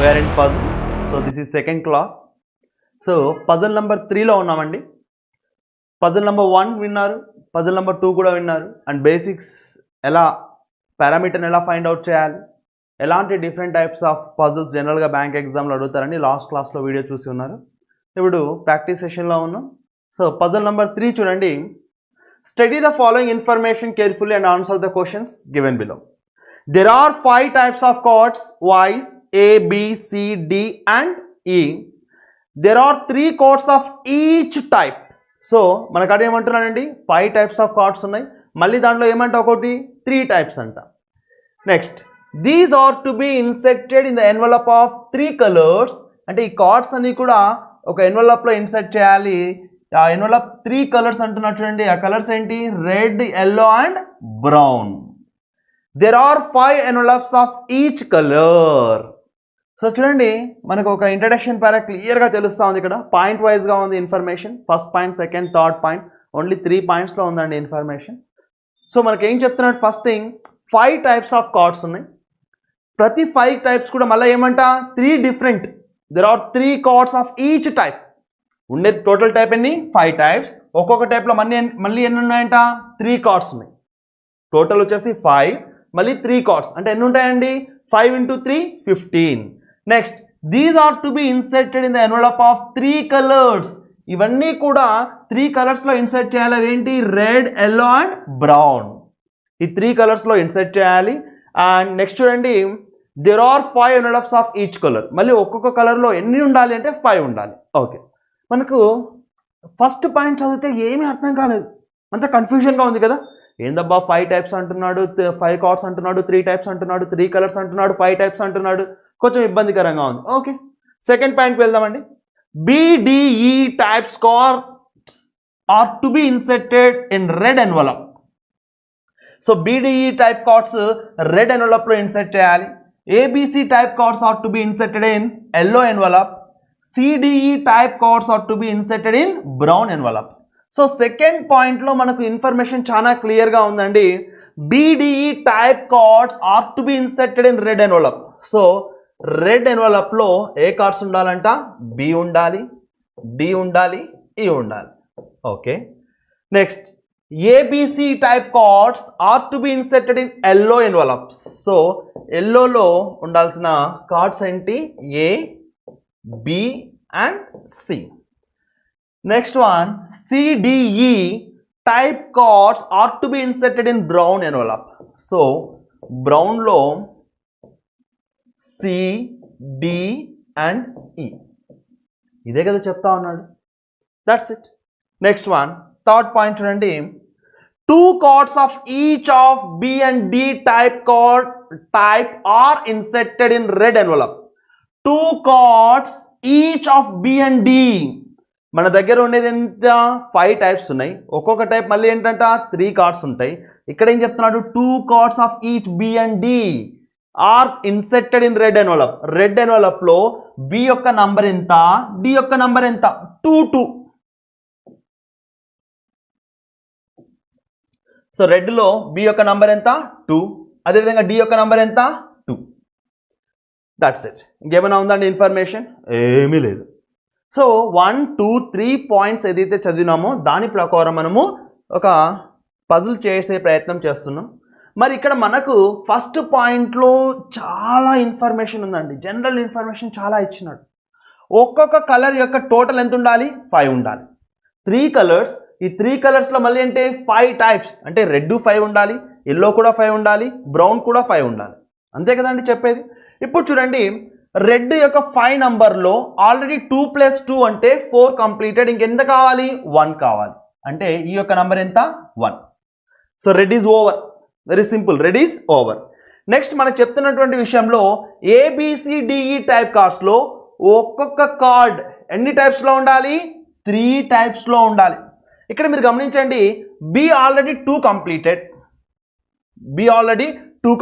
We are in puzzle. So this is second class. So puzzle number 3 లో ఉన్నామండి. Puzzle number 1 విన్నారు, puzzle number 2 కూడా విన్నారు. And basics ఎలా పారామీటర్ని ఎలా ఫైండ్ అవుట్ చేయాలి, ఎలాంటి డిఫరెంట్ టైప్స్ ఆఫ్ పజిల్స్ జనరల్గా బ్యాంక్ ఎగ్జామ్లో అడుగుతారని లాస్ట్ క్లాస్లో వీడియో చూసి ఉన్నారు. ఇప్పుడు ప్రాక్టీస్ సెషన్లో ఉన్నాం. సో పజిల్ నెంబర్ 3 చూడండి. Study the following information carefully and answer the questions given below. There are 5 types of chords, Y's, A, B, C, D and E. There are 3 chords of each type. So మనకు అక్కడ ఏమంటున్నానండి 5 types of chords ఉన్నాయి, మళ్ళీ దాంట్లో ఏమంటే ఒకటి 3 types అంట. Next, these are to be inserted in the envelope of 3 colors. అంటే ఈ కార్డ్స్ అన్ని కూడా ఒక ఎన్వలప్లో ఇన్సర్ట్ చేయాలి. ఆ ఎన్వలప్ 3 కలర్స్ అంటున్నారు చూడండి. ఆ కలర్స్ ఏంటి? Red, yellow and brown. There are 5 envelopes of each color. So చూడండి, మనకు ఒక ఇంట్రడక్షన్ పారా క్లియర్గా తెలుస్తూ ఉంది. ఇక్కడ పాయింట్ వైజ్గా ఉంది information. First point, second, third point, only 3 పాయింట్స్లో ఉందండి ఇన్ఫర్మేషన్. సో మనకి ఏం చెప్తున్నాడు? First thing 5 types of cards ఉన్నాయి. ప్రతి 5 టైప్స్ కూడా మళ్ళీ ఏమంట 3 different. There are 3 cards of each type. ఉండే టోటల్ టైప్ ఎన్ని? 5 టైప్స్. ఒక్కొక్క టైప్లో మళ్ళీ ఎన్ని ఉన్నాయంట? 3 కార్డ్స్ ఉన్నాయి. టోటల్ వచ్చేసి 5, మళ్ళీ 3 కార్డ్స్ అంటే ఎన్ని ఉంటాయండి? 5 into 3 15. Next, these are to be inserted in the envelope of 3 colours. ఇవన్నీ కూడా 3 కలర్స్లో ఇన్సర్ట్ చేయాలి. అవేంటి? Red, yellow and brown. ఈ 3 కలర్స్లో ఇన్సర్ట్ చేయాలి. అండ్ నెక్స్ట్ చూడండి, there are 5 envelopes of each colour. మళ్ళీ ఒక్కొక్క కలర్లో ఎన్ని ఉండాలి అంటే 5 ఉండాలి. ఓకే, మనకు ఫస్ట్ పాయింట్ చదివితే ఏమీ అర్థం కాలేదు, అంత కన్ఫ్యూజన్గా ఉంది కదా. ఏందబ్బా 5 టైప్స్ అంటున్నాడు, 5 కార్డ్స్ అంటున్నాడు, 3 టైప్స్ అంటున్నాడు, 3 కలర్స్ అంటున్నాడు, 5 టైప్స్ అంటున్నాడు, కొంచెం ఇబ్బందికరంగా ఉంది. ఓకే, సెకండ్ పాయింట్కి వెళ్దామండి. BDE types cards are to be inserted in red envelope. So BDE type cards red ఎన్వలప్లో ఇన్సర్ట్ చేయాలి. ABC type cards are to be inserted in yellow envelope. CDE type cards are to be inserted in brown envelope. So second పాయింట్లో మనకు information చాలా క్లియర్గా ఉందండి. BDE type cards are to be inserted in red envelope. So red ఎన్వలప్లో ఏ cards ఉండాలంట? B ఉండాలి, D ఉండాలి, E ఉండాలి. Okay, next, ABC type cards are to be inserted in yellow envelopes. So ఎల్లోలో ఉండాల్సిన కార్డ్స్ ఏంటి? A, B and C. Next one, CDE type cards are to be inserted in brown envelope. So brown lo C, D and E. ఇదే కదా చెప్తా ఉన్నాడు. That's it. Next one, third point చూడండి. 2 cards of each of B and D type are inserted in red envelope. 2 cards each of B and D. మన దగ్గర ఉండేది ఎంత? 5 types ఉన్నాయి. ఒక్కొక్క టైప్ మళ్ళీ ఏంటంట 3 కార్డ్స్ ఉంటాయి. ఇక్కడ ఏం చెప్తున్నాడు? 2 cards of each B and D are inserted in red envelope. Red ఎన్వలప్లో B యొక్క నంబర్ ఎంత, D యొక్క నంబర్ ఎంత? 2. సో రెడ్లో B యొక్క నంబర్ ఎంత? 2. అదేవిధంగా D యొక్క నంబర్ ఎంత? 2. That's it. ఇంకేమైనా ఉందండి ఇన్ఫర్మేషన్? ఏమీ లేదు. సో 1, 2, 3 పాయింట్స్ ఏదైతే చదివినామో దాని ప్రకారం మనము ఒక పజిల్ చేసే ప్రయత్నం చేస్తున్నాం. మరి ఇక్కడ మనకు ఫస్ట్ పాయింట్లో చాలా ఇన్ఫర్మేషన్ ఉందండి. జనరల్ ఇన్ఫర్మేషన్ చాలా ఇచ్చినాడు. ఒక్కొక్క కలర్ యొక్క టోటల్ ఎంత ఉండాలి? 5 ఉండాలి. 3 కలర్స్. ఈ 3 కలర్స్లో మళ్ళీ అంటే 5 టైప్స్. అంటే రెడ్ 5 ఉండాలి, ఎల్లో కూడా 5 ఉండాలి, బ్రౌన్ కూడా 5 ఉండాలి. అంతే కదండి చెప్పేది. ఇప్పుడు చూడండి, రెడ్ యొక్క 5 నంబర్లో ఆల్రెడీ 2 + 2 అంటే 4 కంప్లీటెడ్. ఇంకెంత కావాలి? 1 కావాలి. అంటే ఈ యొక్క నంబర్ ఎంత? 1. So red is over. Very simple, red is over. Next మనకు చెప్తున్నటువంటి విషయంలో ABCDE టైప్ కార్డ్స్లో ఒక్కొక్క కార్డ్ ఎన్ని టైప్స్లో ఉండాలి? 3 టైప్స్లో ఉండాలి. ఇక్కడ మీరు గమనించండి, B ఆల్రెడీ 2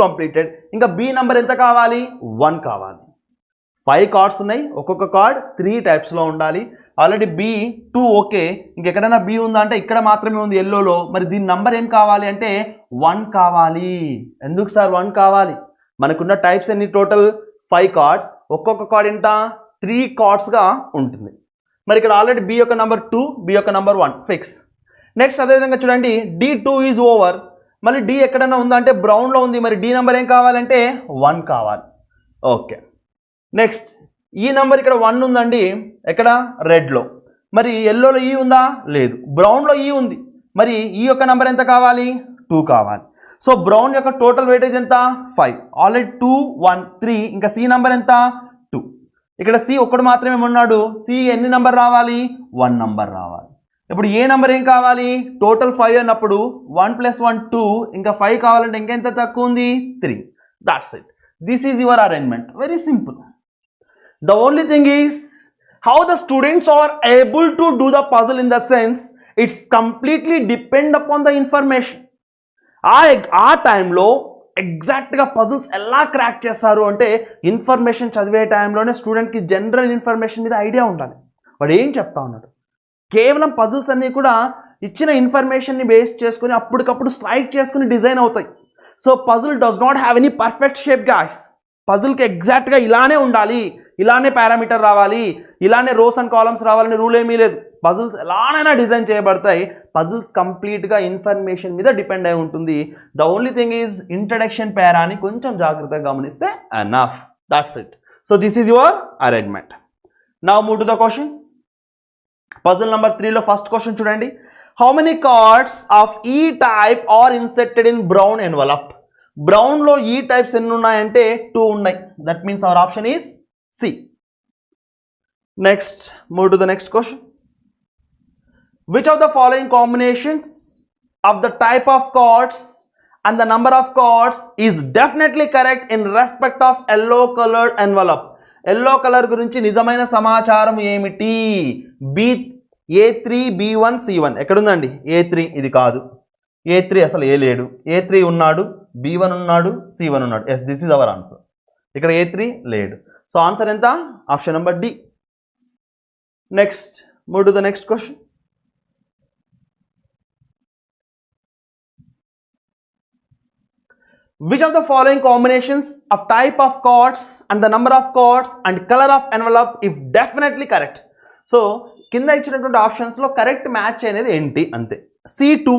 కంప్లీటెడ్. ఇంకా B నంబర్ ఎంత కావాలి? 1 కావాలి. 5 కార్డ్స్ ఉన్నాయి. ఒక్కొక్క కార్డ్ 3 టైప్స్లో ఉండాలి. Already B 2 okay. ఇంకెక్కడైనా B ఉందా అంటే ఇక్కడ మాత్రమే ఉంది ఎల్లోలో. మరి దీని నంబర్ ఏం కావాలి అంటే 1 కావాలి. ఎందుకు సార్ 1 కావాలి? మనకున్న టైప్స్ ఎన్ని? Total 5 cards. ఒక్కొక్క కార్డ్ ఎంత 3 కార్డ్స్గా ఉంటుంది. మరి ఇక్కడ ఆల్రెడీ బి యొక్క నెంబర్ 2, బి యొక్క నెంబర్ 1 ఫిక్స్. నెక్స్ట్ అదేవిధంగా చూడండి D2 ఈజ్ ఓవర్. మళ్ళీ డి ఎక్కడైనా ఉందా అంటే బ్రౌన్లో ఉంది. మరి డి నెంబర్ ఏం కావాలంటే 1 కావాలి. ఓకే. నెక్స్ట్ ఈ నెంబర్ ఇక్కడ 1 ఉందండి ఎక్కడ రెడ్లో. మరి ఎల్లోలో ఈ ఉందా లేదు. బ్రౌన్లో ఈ ఉంది. మరి ఈ యొక్క నెంబర్ ఎంత కావాలి 2 కావాలి. సో బ్రౌన్ యొక్క టోటల్ వెయిటేజ్ ఎంత 5. ఆల్రెడీ 2, 1, 3. ఇంకా సి నెంబర్ ఎంత 2. ఇక్కడ సి ఒక్కడు మాత్రమే ఉన్నాడు. సి ఎన్ని నెంబర్ రావాలి 1 నెంబర్ రావాలి. ఇప్పుడు ఏ నెంబర్ ఏం కావాలి టోటల్ 5 అన్నప్పుడు 1 + 1 2. ఇంకా 5 కావాలంటే ఇంకెంత తక్కువ ఉంది 3. That's it. This is your arrangement. Very simple. The only thing is how the students are able to do the puzzle in the sense it's completely depend upon the information. ఆ టైంలో ఎగ్జాక్ట్గా puzzles ఎలా crack చేస్తారు అంటే information చదివే టైంలోనే స్టూడెంట్కి general information మీద ఐడియా ఉండాలి. వాడు ఏం చెప్తా ఉన్నాడు. కేవలం పజిల్స్ అన్నీ కూడా ఇచ్చిన ఇన్ఫర్మేషన్ని బేస్ చేసుకుని అప్పటికప్పుడు స్ట్రైక్ చేసుకుని డిజైన్ అవుతాయి. So puzzle does not have any perfect shape guys. పజిల్కి ఎగ్జాక్ట్గా ఇలానే ఉండాలి, ఇలానే పారామీటర్ రావాలి, ఇలానే రోస్ అండ్ కాలమ్స్ రావాలని రూల్ ఏమీ లేదు. పజిల్స్ ఎలానైనా డిజైన్ చేయబడతాయి. పజిల్స్ కంప్లీట్గా ఇన్ఫర్మేషన్ మీద డిపెండ్ అయి ఉంటుంది. The only thing is introduction పారాని కొంచెం జాగ్రత్తగా గమనిస్తే enough. That's it. So this is your arrangement. Now move to the questions. Puzzle number 3లో ఫస్ట్ క్వశ్చన్ చూడండి. How many cards of E type are inserted in brown envelope. బ్రౌన్లో E types ఎన్ని ఉన్నాయంటే 2 ఉన్నాయి. That means our option is C. Next move to the next question. Which of the following combinations of the type of cards and the number of cards is definitely correct in respect of yellow colored envelope? Yellow color గురించి నిజమైన సమాచారం ఏమిటి? A3, B1, C1. ఎక్కడుందండి A3? ఇది కాదు. A3 అసలు ఏ లేడు. A3 ఉన్నాడు, B1 ఉన్నాడు, C1 ఉన్నాడు. Yes, this is our answer. ఇక్కడ A3 లేడు. సో ఆన్సర్ ఎంత? Option number D. Next move to the next question. Which of the following combinations of type of cards and the number of cards and color of envelope if definitely correct? So కింద ఇచ్చినటువంటి ఆప్షన్స్లో correct match అనేది ఏంటి అంతే. C2.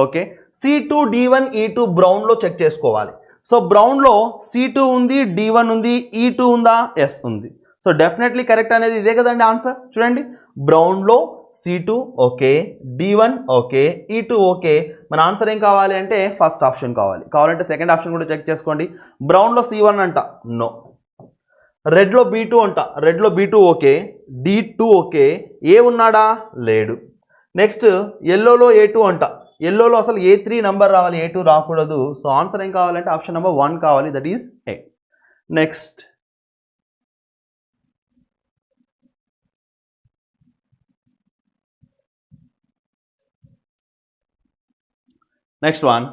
Okay, C2 D1 E2 బ్రౌన్లో check చేసుకోవాలి. So బ్రౌన్లో C2 ఉంది, D1 ఉంది, E2 ఉందా? ఎస్ ఉంది. సో డెఫినెట్లీ కరెక్ట్ అనేది ఇదే కదండి ఆన్సర్. చూడండి, బ్రౌన్లో C2 okay, D1 okay, E2 okay. మన ఆన్సర్ ఏం కావాలి అంటే ఫస్ట్ ఆప్షన్ కావాలి. కావాలంటే సెకండ్ ఆప్షన్ కూడా చెక్ చేసుకోండి. బ్రౌన్లో C1 అంట, నో. రెడ్లో B2 అంట, రెడ్లో B2 ఓకే, D2 ఓకే. ఏ ఉన్నాడా? లేడు. నెక్స్ట్ ఎల్లోలో A2 అంట, ఎల్లోలో అసలు A3 నెంబర్ రావాలి, A2 రాకూడదు. సో ఆన్సర్ ఏం కావాలంటే ఆప్షన్ నెంబర్ 1 కావాలి. That is a. Next next one.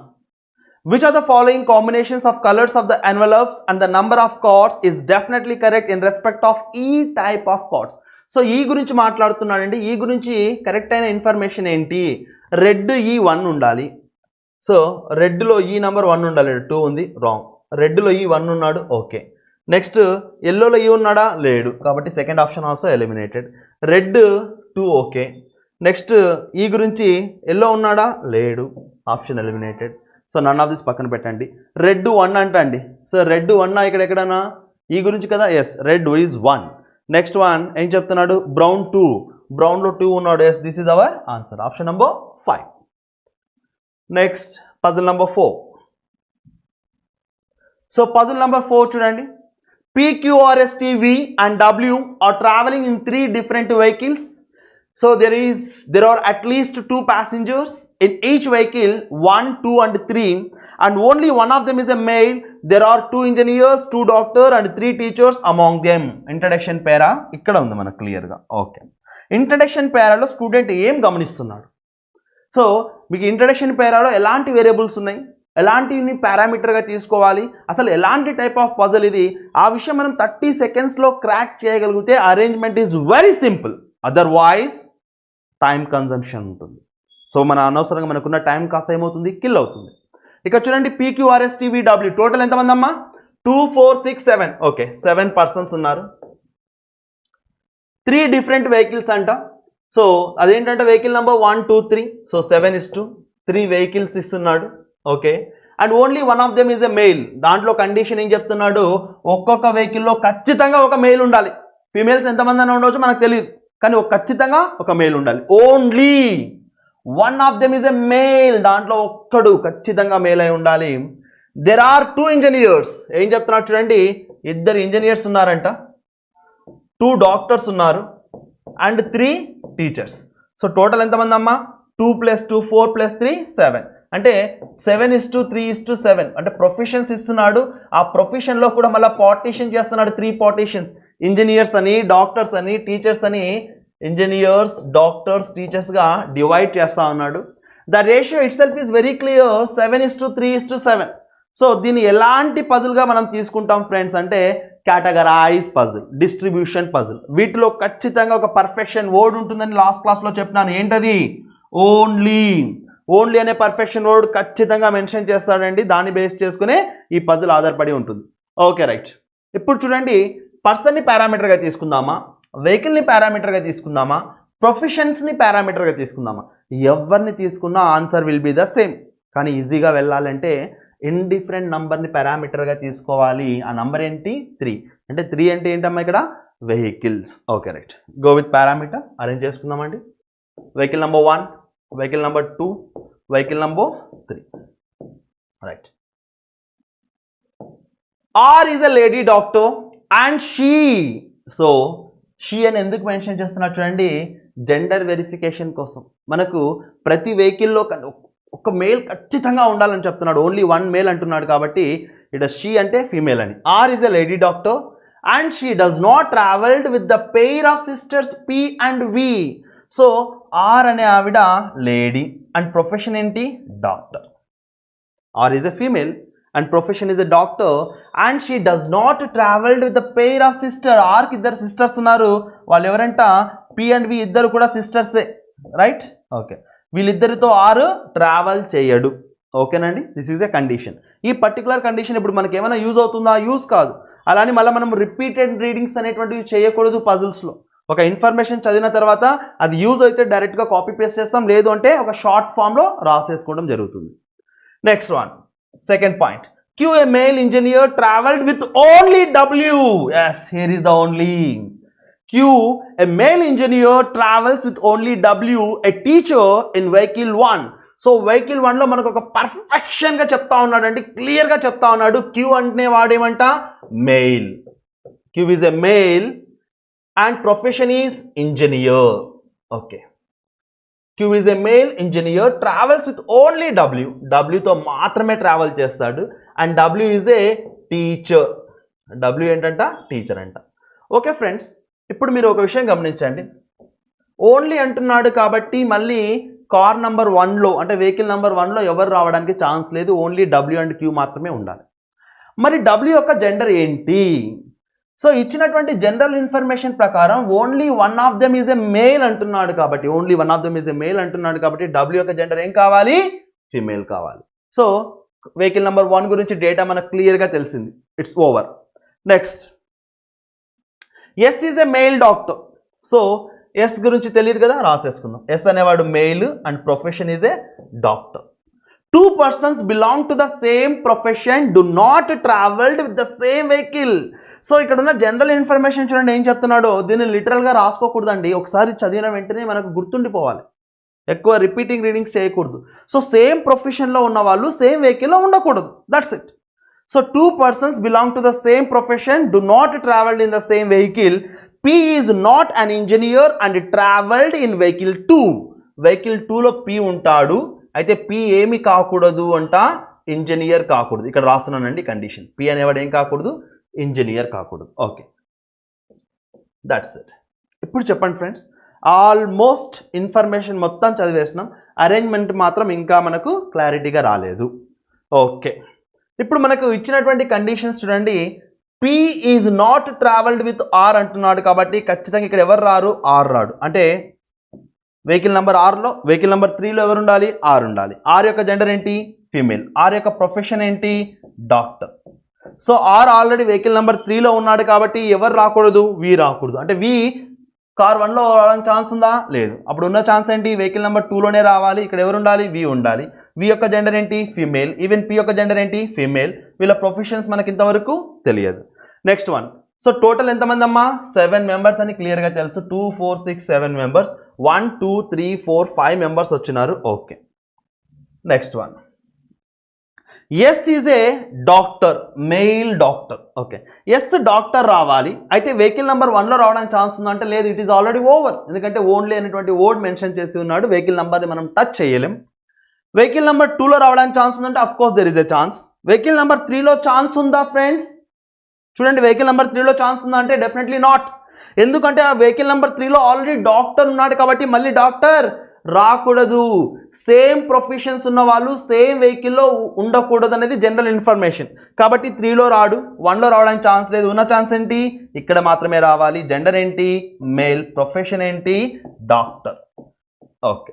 Which of the following combinations of colors of the envelopes and the number of cards is definitely correct in respect of E type of cards? So ఈ గురించి మాట్లాడుతున్నాడండి. ఈ గురించి correct అయిన information ఏంటి? Red E1 ఉండాలి. So రెడ్లో ఈ number 1 ఉండాలి, 2 ఉంది, రాంగ్. రెడ్లో E1 ఉన్నాడు, ఓకే. నెక్స్ట్ ఎల్లోలో ఈ ఉన్నాడా? లేడు. కాబట్టి second option also eliminated. Red 2 okay. Next ఈ గురించి ఎల్లో ఉన్నాడా? లేడు. Option eliminated. So none of this పక్కన పెట్టండి. రెడ్ 1 అంట అండి. సో రెడ్ 1 ఇక్కడ ఎక్కడన్నా ఈ గురించి కదా? Yes, red is 1. Next one ఏం చెప్తున్నాడు? బ్రౌన్ 2. బ్రౌన్లో 2 ఉన్నాడు. Yes, this is our answer. Option number 5. Next puzzle number 4. So puzzle number 4 చూడండి. PQRSTV and W are traveling in 3 different vehicles. So there are at least 2 passengers in each vehicle, 1, 2 and 3, and only one of them is a male. There are 2 engineers, 2 doctors and 3 teachers among them. Introduction para ikkada undi mana clear ga. Okay, introduction para lo student em gamanistunnadu. So మీకు introduction పేరాలో ఎలాంటి variables ఉన్నాయి, ఎలాంటిని పారామీటర్గా తీసుకోవాలి, అసలు ఎలాంటి type of puzzle ఇది, ఆ విషయం మనం 30 సెకండ్స్లో క్రాక్ చేయగలిగితే arrangement is very simple. Otherwise time consumption ఉంటుంది. సో మన అనవసరంగా మనకున్న టైం కాస్త ఏమవుతుంది, కిల్ అవుతుంది. ఇక్కడ చూడండి, PQRSTVW టోటల్ ఎంతమంది అమ్మా? 2 4 6 7 ఓకే 7 పర్సన్స్ ఉన్నారు. 3 డిఫరెంట్ వెహికల్స్ అంట. సో అదేంటంటే వెహికల్ నెంబర్ 1 2 3. సో 7:3 వెహికల్స్ ఇస్తున్నాడు. Okay, and only one of them is a male. దాంట్లో కండిషన్ ఏం చెప్తున్నాడు, ఒక్కొక్క వెహికల్లో ఖచ్చితంగా ఒక మెయిల్ ఉండాలి. ఫీమేల్స్ ఎంతమంది అని ఉండవచ్చు మనకు తెలియదు, కానీ ఖచ్చితంగా ఒక మెయిల్ ఉండాలి. Only one of them is a male. దాంట్లో ఒక్కడు ఖచ్చితంగా మెయిల్ అయి ఉండాలి. There are 2 engineers. ఏం చెప్తున్నాడు చూడండి, 2 ఇంజనీర్స్ ఉన్నారంట, 2 డాక్టర్స్ ఉన్నారు అండ్ 3 టీచర్స్. సో టోటల్ ఎంతమంది అమ్మా, 2 + 2 4 + 3 7. అంటే 7:3:7. అంటే ప్రొఫెషన్స్ ఇస్తున్నాడు. ఆ ప్రొఫెషన్లో కూడా మళ్ళీ పార్టీషన్ చేస్తున్నాడు. 3 పార్టీషన్స్, ఇంజనీర్స్ అని, డాక్టర్స్ అని, టీచర్స్ అని. ఇంజనీర్స్, డాక్టర్స్, టీచర్స్గా డివైడ్ చేస్తా ఉన్నాడు. The ratio itself is very clear, 7:3:7. So దీన్ని ఎలాంటి పజిల్గా మనం తీసుకుంటాం ఫ్రెండ్స్ అంటే కేటగరైజ్ పజిల్, డిస్ట్రిబ్యూషన్ పజిల్. వీటిలో ఖచ్చితంగా ఒక పర్ఫెక్షన్ వర్డ్ ఉంటుందని లాస్ట్ క్లాస్లో చెప్పినాను. ఏంటది, ఓన్లీ. ఓన్లీ అనే పర్ఫెక్షన్ వర్డ్ ఖచ్చితంగా మెన్షన్ చేస్తాడండి. దాన్ని బేస్ చేసుకునే ఈ పజిల్ ఆధారపడి ఉంటుంది. Okay right. ఇప్పుడు చూడండి, పర్సన్ని పారామీటర్గా తీసుకుందామా, వెహికల్ని పారామీటర్గా తీసుకుందామా, ప్రొఫెషన్స్ని పారామీటర్గా తీసుకుందామా, ఎవరిని తీసుకున్నా answer will be the same. కానీ ఈజీగా వెళ్ళాలంటే ఇండిఫరెంట్ నంబర్ని పారామీటర్గా తీసుకోవాలి. ఆ నంబర్ ఏంటి, 3. అంటే 3 అంటే ఏంటమ్మా ఇక్కడ, vehicles. Okay right, go with parameter arrange చేసుకుందామండి. Vehicle number 1, vehicle number 2, vehicle number 3. Right. R is a lady doctor and she. So she అని ఎందుకు మెన్షన్ చేస్తున్నా చూడండి, జెండర్ వెరిఫికేషన్ కోసం. మనకు ప్రతి వెహికల్లో ఒక మేల్ ఖచ్చితంగా ఉండాలని చెప్తున్నాడు. ఓన్లీ 1 మేల్ అంటున్నాడు కాబట్టి ఇట్ షీ అంటే ఫీమేల్ అని. R is a lady doctor and she does not travelled with the pair of sisters P and V. So R అనే ఆవిడ లేడీ అండ్ ప్రొఫెషన్ ఏంటి, doctor. R is a female and profession is a doctor and she does not travelled with the pair of sister. ఆర్కి 2 sisters ఉన్నారు. వాళ్ళు ఎవరంట, P and V, ఇద్దరు కూడా సిస్టర్సే. రైట్. ఓకే, వీళ్ళిద్దరితో ఆర్ ట్రావెల్ చేయడు. ఓకేనండి, దిస్ ఈజ్ ఎ కండిషన్. ఈ పర్టికులర్ కండిషన్ ఇప్పుడు మనకి ఏమైనా యూజ్ అవుతుందా, యూజ్ కాదు. అలానే మళ్ళీ మనం రిపీటెడ్ రీడింగ్స్ అనేటువంటివి చేయకూడదు పజిల్స్లో. ఒక ఇన్ఫర్మేషన్ చదివిన తర్వాత అది యూజ్ అయితే డైరెక్ట్గా కాపీ పేస్ట్ చేస్తాం, లేదు అంటే ఒక షార్ట్ ఫామ్లో రాసేసుకోవడం జరుగుతుంది. Next one, second point. Q, a male engineer, traveled with only W. Yes, here is the only. Q, a male engineer, travels with only W, a teacher in vehicle 1. So vehicle 1లో మనకు ఒక పర్ఫెక్షన్గా చెప్తా ఉన్నాడు అండి, క్లియర్గా చెప్తా ఉన్నాడు. Q అంటే వాడేమంట, mail. Q is a male and profession is engineer. Okay. Q is a male engineer, travels with only W. W తో మాత్రమే ట్రావెల్ చేస్తాడు. And W is a teacher. W ఏంటంట, టీచర్ అంట. ఓకే ఫ్రెండ్స్, ఇప్పుడు మీరు ఒక విషయం గమనించండి. ఓన్లీ అంటున్నాడు కాబట్టి మళ్ళీ కార్ నెంబర్ 1లో అంటే వెహికల్ నెంబర్ 1లో ఎవరు రావడానికి ఛాన్స్ లేదు. ఓన్లీ W అండ్ Q మాత్రమే ఉండాలి. మరి W యొక్క జెండర్ ఏంటి? సో ఇచ్చినటువంటి జనరల్ ఇన్ఫర్మేషన్ ప్రకారం only one of them is a male అంటున్నాడు కాబట్టి, only one of them is a male అంటున్నాడు కాబట్టి W యొక్క జెండర్ ఏం కావాలి, ఫీమేల్ కావాలి. సో వెహికల్ నెంబర్ 1 గురించి డేటా మనకు క్లియర్గా తెలిసింది. It's over. Next, S is a male doctor. So S గురించి తెలియదు కదా, రాసేసుకుందాం. ఎస్ అనేవాడు male and profession is a doctor. 2 persons belong to the same profession, do not traveled with the same vehicle. So ఇక్కడ ఉన్న general information చూడండి ఏం చెప్తున్నాడో. దీన్ని లిటరల్గా రాసుకోకూడదండి, ఒకసారి చదివిన వెంటనే మనకు గుర్తుండిపోవాలి. ఎక్కువ రిపీటింగ్ రీడింగ్స్ చేయకూడదు. సో సేమ్ ప్రొఫెషన్లో ఉన్న వాళ్ళు సేమ్ వెహికల్లో ఉండకూడదు. That's it. So 2 persons belong to the same profession, do not traveled in the same vehicle. P is not an engineer and traveled in vehicle 2. Vehicle 2లో P ఉంటాడు. అయితే P ఏమి కాకూడదు అంట, ఇంజనీర్ కాకూడదు. ఇక్కడ రాస్తున్నానండి కండిషన్. P అనేవాడు ఏం కాకూడదు, ఇంజనీర్ కాకూడదు. Okay, that's it. ఇప్పుడు చెప్పండి ఫ్రెండ్స్, ఆల్మోస్ట్ ఇన్ఫర్మేషన్ మొత్తం చదివేసినాం. అరేంజ్మెంట్ మాత్రం ఇంకా మనకు క్లారిటీగా రాలేదు. ఓకే, ఇప్పుడు మనకు ఇచ్చినటువంటి కండిషన్స్ చూడండి. P is not travelled with R అంటున్నాడు కాబట్టి ఖచ్చితంగా ఇక్కడ ఎవరు రారు, R రాడు. అంటే వెహికల్ నెంబర్ 6లో, వెహికల్ నెంబర్ 3లో ఎవరు ఉండాలి, R ఉండాలి. R యొక్క జెండర్ ఏంటి, ఫీమేల్. R యొక్క ప్రొఫెషన్ ఏంటి, doctor. So R already vehicle number 3లో ఉన్నాడు కాబట్టి ఎవరు రాకూడదు, వి రాకూడదు. అంటే వి కార్ 1లో రావడానికి ఛాన్స్ ఉందా, లేదు. అప్పుడు ఉన్న ఛాన్స్ ఏంటి, వెహికల్ నెంబర్ 2లోనే రావాలి. ఇక్కడ ఎవరు ఉండాలి, వి ఉండాలి. వి యొక్క జెండర్ ఏంటి, ఫీమేల్. ఈవెన్ పి యొక్క జెండర్ ఏంటి, ఫీమేల్. వీళ్ళ ప్రొఫెషన్స్ మనకి ఇంతవరకు తెలియదు. Next one. సో టోటల్ ఎంతమంది అమ్మా, 7 మెంబర్స్ అని క్లియర్గా తెలుసు. 2 4 6 7 మెంబర్స్. 1 2 3 4 5 మెంబర్స్ వచ్చినారు. Okay. Next one. S is a doctor, male doctor. Okay, S doctor రావాలి. అయితే వెహికల్ నెంబర్ 1లో రావడానికి ఛాన్స్ ఉందంటే లేదు, ఇట్ ఈస్ ఆల్రెడీ ఓవర్. ఎందుకంటే ఓన్లీ అనేటువంటి వర్డ్ మెన్షన్ చేసి ఉన్నాడు. వెహికల్ నెంబర్ని మనం టచ్ చేయలేం. వెహికల్ నెంబర్ 2లో రావడానికి ఛాన్స్ ఉందంటే of course there is a chance. Vehicle number 3లో ఛాన్స్ ఉందా ఫ్రెండ్స్? చూడండి, వెహికల్ నెంబర్ 3లో ఛాన్స్ ఉందా అంటే డెఫినెట్లీ నాట్. ఎందుకంటే ఆ వెహికల్ నెంబర్ 3లో ఆల్రెడీ డాక్టర్ ఉన్నాడు కాబట్టి మళ్ళీ డాక్టర్ రాకూడదు. సేమ్ ప్రొఫెషన్స్ ఉన్న వాళ్ళు సేమ్ వెహికల్లో ఉండకూడదు అనేది జనరల్ ఇన్ఫర్మేషన్. కాబట్టి 3లో రాడు, 1లో రావడానికి ఛాన్స్ లేదు. ఉన్న ఛాన్స్ ఏంటి, ఇక్కడ మాత్రమే రావాలి. జెండర్ ఏంటి, మేల్. ప్రొఫెషన్ ఏంటి, డాక్టర్. ఓకే.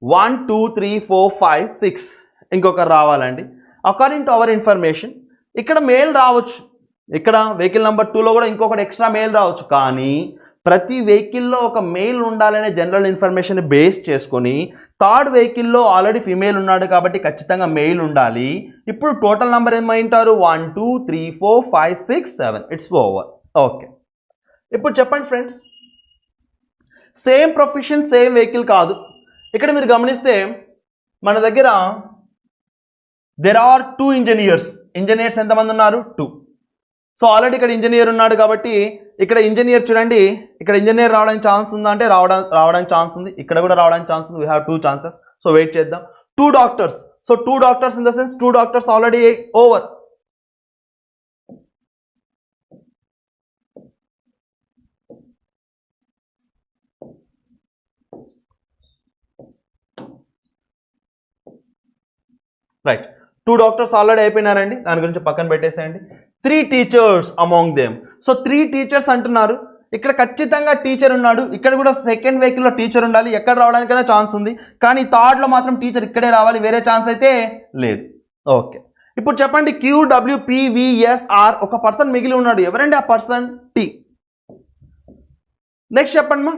1 2 3 4 5 6 ఇంకొకరు రావాలండి. అకార్డింగ్ టు అవర్ ఇన్ఫర్మేషన్ ఇక్కడ మేల్ రావచ్చు. ఇక్కడ వెహికల్ నెంబర్ 2లో కూడా ఇంకొకటి ఎక్స్ట్రా మేల్ రావచ్చు. కానీ ప్రతి వెహికల్లో ఒక మేల్ ఉండాలనే జనరల్ ఇన్ఫర్మేషన్ బేస్ చేసుకొని థర్డ్ వెహికల్లో ఆల్రెడీ ఫీమేల్ ఉన్నాడు కాబట్టి ఖచ్చితంగా మెయిల్ ఉండాలి. ఇప్పుడు టోటల్ నెంబర్ ఏమంటారు, 1 2 3 4 5 6 7. It's over. ఓకే. ఇప్పుడు చెప్పండి friends, same profession same vehicle కాదు. ఇక్కడ మీరు గమనిస్తే మన దగ్గర దెర్ ఆర్ 2 ఇంజనీర్స్. ఇంజనీర్స్ ఎంతమంది ఉన్నారు, 2. సో ఆల్రెడీ ఇక్కడ ఇంజనీర్ ఉన్నాడు కాబట్టి ఇక్కడ ఇంజనీర్ చూడండి, ఇక్కడ ఇంజనీర్ రావడానికి ఛాన్స్ ఉందా అంటే రావడానికి ఛాన్స్ ఉంది. ఇక్కడ కూడా రావడానికి ఛాన్స్ ఉంది. We have 2 chances. So wait చేద్దాం. 2 doctors. So 2 doctors in the sense 2 doctors already over. Right, 2 doctors already అయిపోయినారండి. దాని గురించి పక్కన పెట్టేసేయండి. 3 teachers among them. So 3 teachers అంటున్నారు. ఇక్కడ ఖచ్చితంగా టీచర్ ఉన్నాడు. ఇక్కడ కూడా సెకండ్ వెహికల్లో టీచర్ ఉండాలి. ఎక్కడ రావడానికైనా ఛాన్స్ ఉంది. కానీ థర్డ్లో మాత్రం టీచర్ ఇక్కడే రావాలి, వేరే ఛాన్స్ అయితే లేదు. ఓకే. ఇప్పుడు చెప్పండి, QWPVSR ఒక పర్సన్ మిగిలి ఉన్నాడు. ఎవరండి ఆ పర్సన్, టీ. నెక్స్ట్ చెప్పండి మా.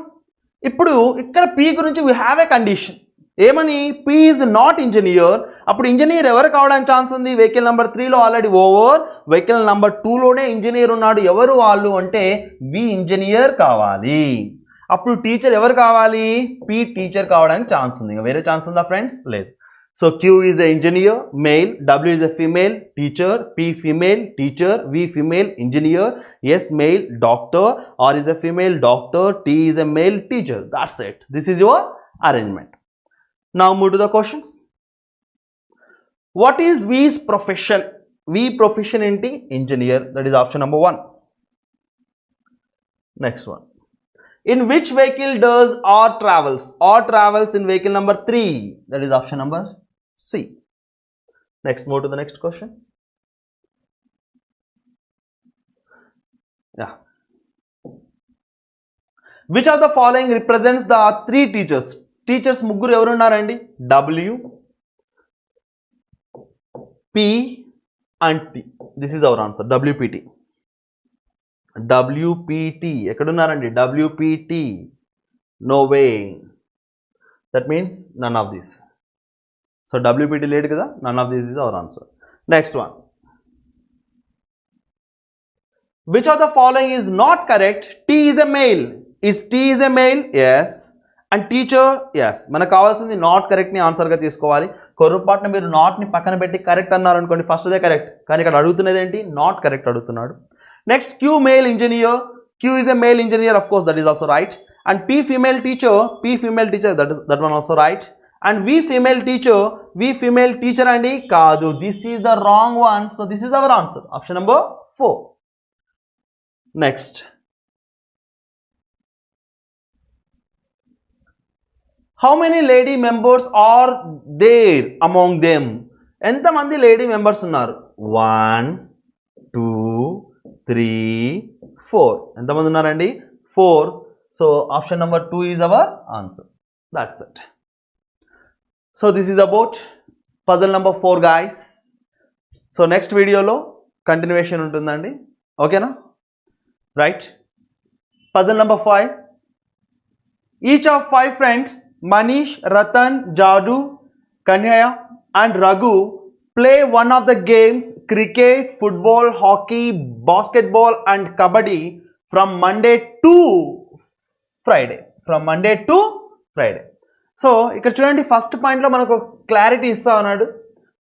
ఇప్పుడు ఇక్కడ పి గురించి వీ హ్యావ్ ఏ కండిషన్. ఏమని, పి ఈజ్ నాట్ ఇంజనీర్. అప్పుడు ఇంజనీర్ ఎవరు కావడానికి ఛాన్స్ ఉంది, వెహికల్ నెంబర్ 3లో ఆల్రెడీ ఓవర్. వెహికల్ నెంబర్ 2లోనే ఇంజనీర్ ఉన్నాడు. ఎవరు వాళ్ళు అంటే వి ఇంజనీర్ కావాలి. అప్పుడు టీచర్ ఎవరు కావాలి, పి టీచర్ కావడానికి ఛాన్స్ ఉంది. ఇంకా వేరే ఛాన్స్ ఉందా ఫ్రెండ్స్, లేదు. So Q is a engineer, male. W is a female, teacher. P female, teacher. V female, engineer. S male, doctor. R is a female, doctor. T is a male, teacher. That's it. This is your arrangement. Now move to the questions. What is V's profession? V profession ఏంటి, engineer. That is option number 1. Next one. In which vehicle does R travels? R travels in vehicle number 3. That is option number C. Next, move to the next question. Yeah. Which of the following represents the 3 teachers? Teachers ముగ్గురు ఎవరు ఉన్నారండి, W, P and T. This is our answer, WPT. WPT ఎక్కడున్నారండి, WPT. No way. That means none of this. So WPT లేడు కదా, none of this is our answer. Next one. Which of the following is not correct? T is a male. Is T is a male? Yes. And teacher, yes. మనకు కావాల్సింది not కరెక్ట్ని ఆన్సర్గా తీసుకోవాలి. కొర్రపాటున మీరు నాట్ని పక్కన పెట్టి correct అన్నారు అనుకోండి, ఫస్ట్దే కరెక్ట్. కానీ ఇక్కడ అడుగుతున్నది ఏంటి, నాట్ కరెక్ట్ అడుగుతున్నాడు. Next, Q male engineer. Q is a male engineer, of course that is also right. And P female teacher. P female teacher, that one also right. And V female teacher. V female teacher అండి, కాదు. This is the wrong one. So this is our answer, option number 4. Next, how many lady members are there among them? ఎంతమంది lady members ఉన్నారు, 1 2 3 4. ఎంతమంది ఉన్నారండి, 4. So option number 2 is our answer. That's it. So this is about puzzle number 4 guys. So next వీడియోలో continuation ఉంటుందండి. ఓకేనా? Right. Puzzle number 5. Each of 5 friends Manish, Ratan, Jadu, Kanhaiya and Raghu play one of the games cricket, football, hockey, basketball and kabaddi from Monday to Friday. So ఇక్కడ చూడండి, first పాయింట్లో మనకు clarity ఇస్తా ఉన్నాడు.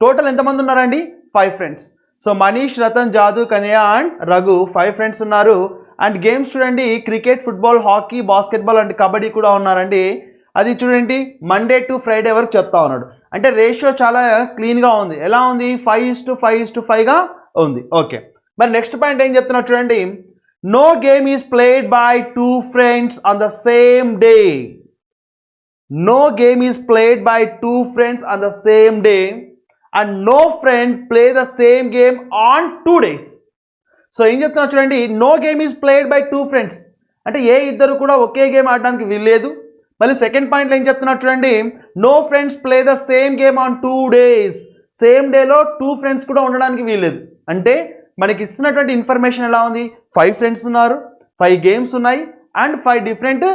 Total ఎంతమంది ఉన్నారండి? 5 friends. So Manish, Ratan, జాదు, Kanya and Raghu 5 friends ఉన్నారు. And games చూడండి, cricket, football, hockey, basketball and kabaddi కూడా ఉన్నారండి. అది చూడండి మండే టు ఫ్రైడే వరకు చెప్తా ఉన్నాడు. అంటే రేషియో చాలా క్లీన్గా ఉంది. ఎలా ఉంది? 5:5:5గా ఉంది. ఓకే, మరి నెక్స్ట్ పాయింట్ ఏం చెప్తున్నా చూడండి. No game is played by 2 friends on the same day. No game is played by 2 friends on the same day and no friend play the same game on 2 days. So ఏం చెప్తున్నా చూడండి, no game is played by 2 friends అంటే ఏ ఇద్దరు కూడా ఒకే game ఆడడానికి వీల్లేదు. మళ్ళీ సెకండ్ పాయింట్లో ఏం చెప్తున్నా చూడండి, no friends play the same game on 2 days. Same డేలో 2 ఫ్రెండ్స్ కూడా ఉండడానికి వీల్లేదు. అంటే మనకి ఇస్తున్నటువంటి ఇన్ఫర్మేషన్ ఎలా ఉంది? 5 ఫ్రెండ్స్ ఉన్నారు, 5 గేమ్స్ ఉన్నాయి అండ్ 5 డిఫరెంట్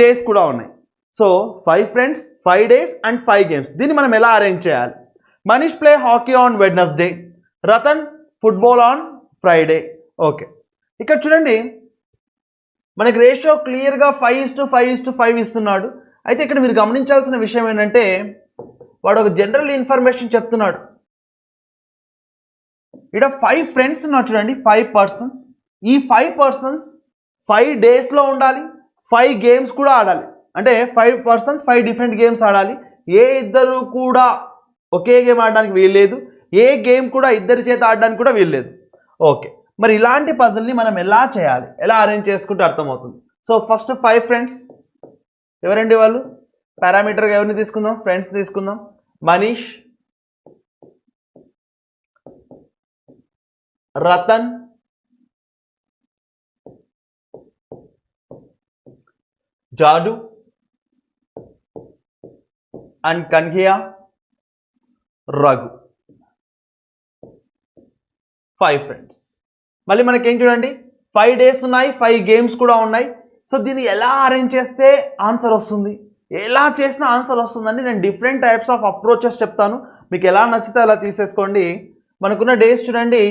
డేస్ కూడా ఉన్నాయి. So 5 friends, 5 days and 5 games. దీన్ని మనం ఎలా అరేంజ్ చేయాలి? Manish play hockey on Wednesday, Ratan football on Friday. Okay, ఇక్కడ చూడండి మనకి రేషియో క్లియర్గా 5:5:5 ఇస్తున్నాడు. అయితే ఇక్కడ మీరు గమనించాల్సిన విషయం ఏంటంటే, వాడు ఒక జనరల్ ఇన్ఫర్మేషన్ చెప్తున్నాడు. ఇక్కడ 5 ఫ్రెండ్స్ ఉన్నారు చూడండి, 5 పర్సన్స్. ఈ 5 పర్సన్స్ 5 డేస్లో ఉండాలి, 5 గేమ్స్ కూడా ఆడాలి. అంటే 5 పర్సన్స్ 5 డిఫరెంట్ గేమ్స్ ఆడాలి. ఏ ఇద్దరు కూడా ఒకే గేమ్ ఆడడానికి వీల్లేదు, ఏ గేమ్ కూడా ఇద్దరి చేత ఆడడానికి కూడా వీల్లేదు. ఓకే, మరి ఇలాంటి పజిల్ని మనం ఎలా చేయాలి, ఎలా అరేంజ్ చేసుకుంటే అర్థమవుతుంది. సో ఫస్ట్ 5 ఫ్రెండ్స్ ఎవరండి వాళ్ళు? పారామీటర్గా ఎవరిని తీసుకుందాం? ఫ్రెండ్స్ తీసుకుందాం. Manish, Ratan, Jadu and Kanhaiya, Raghu 5 friends. మళ్ళీ మనకేం చూడండి, 5 డేస్ ఉన్నాయి, 5 గేమ్స్ కూడా ఉన్నాయి. సో దీన్ని ఎలా అరేంజ్ చేస్తే ఆన్సర్ వస్తుంది, ఎలా చేసినా ఆన్సర్ వస్తుందండి. నేను డిఫరెంట్ టైప్స్ ఆఫ్ అప్రోచెస్ చెప్తాను, మీకు ఎలా నచ్చితే అలా తీసేసుకోండి. మనకున్న డేస్ చూడండి,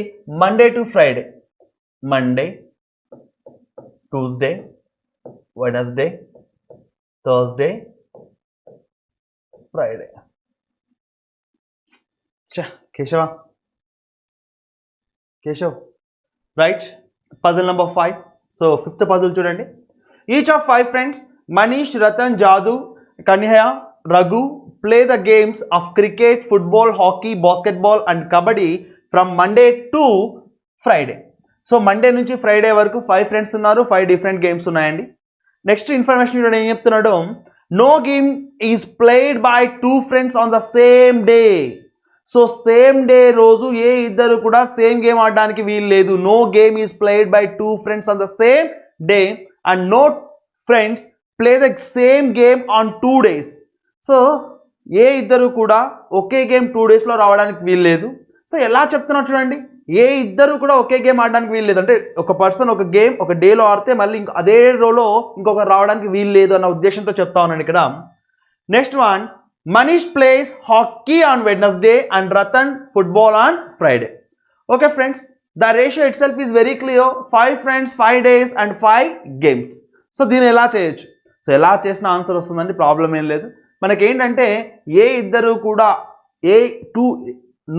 Monday to Friday, Monday, Tuesday, Wednesday, Thursday, Friday. Keshav right. Puzzle number 5. So 5th puzzle చూడండి. Each of 5 friends Manish, Ratan, Jadu, Kanhaiya, Raghu play the games of cricket, football, hockey, basketball and kabaddi from Monday to Friday. So Monday నుంచి Friday వరకు 5 friends ఉన్నారు, 5 different games ఉన్నాయండి. Next information చూడండి ఏం చెప్తున్నాడు. No game is played by 2 friends on the same day. So same day రోజు ఏ ఇద్దరు కూడా సేమ్ గేమ్ ఆడడానికి వీలు లేదు. No game is played by 2 friends on the same day and no friends play the same game on 2 days. So ఏ ఇద్దరు కూడా ఒకే గేమ్ 2 daysలో రావడానికి వీలు లేదు. సో ఎలా చెప్తున్నా చూడండి, ఏ ఇద్దరు కూడా ఒకే గేమ్ ఆడడానికి వీలు లేదు. అంటే ఒక పర్సన్ ఒక గేమ్ ఒక డేలో ఆడితే మళ్ళీ అదే రోలో ఇంకొకరు రావడానికి వీలు లేదు అన్న ఉద్దేశంతో చెప్తా ఉన్నాను ఇక్కడ. Next one, Manish plays hockey on Wednesday and Ratan football on Friday. Okay friends, the ratio itself is very clear. 5 friends, 5 days and 5 games. So దీన్ని ఎలా చేయొచ్చు? సో ఎలా చేసిన ఆన్సర్ వస్తుందండి, ప్రాబ్లం ఏం లేదు. మనకేంటంటే ఏ ఇద్దరు కూడా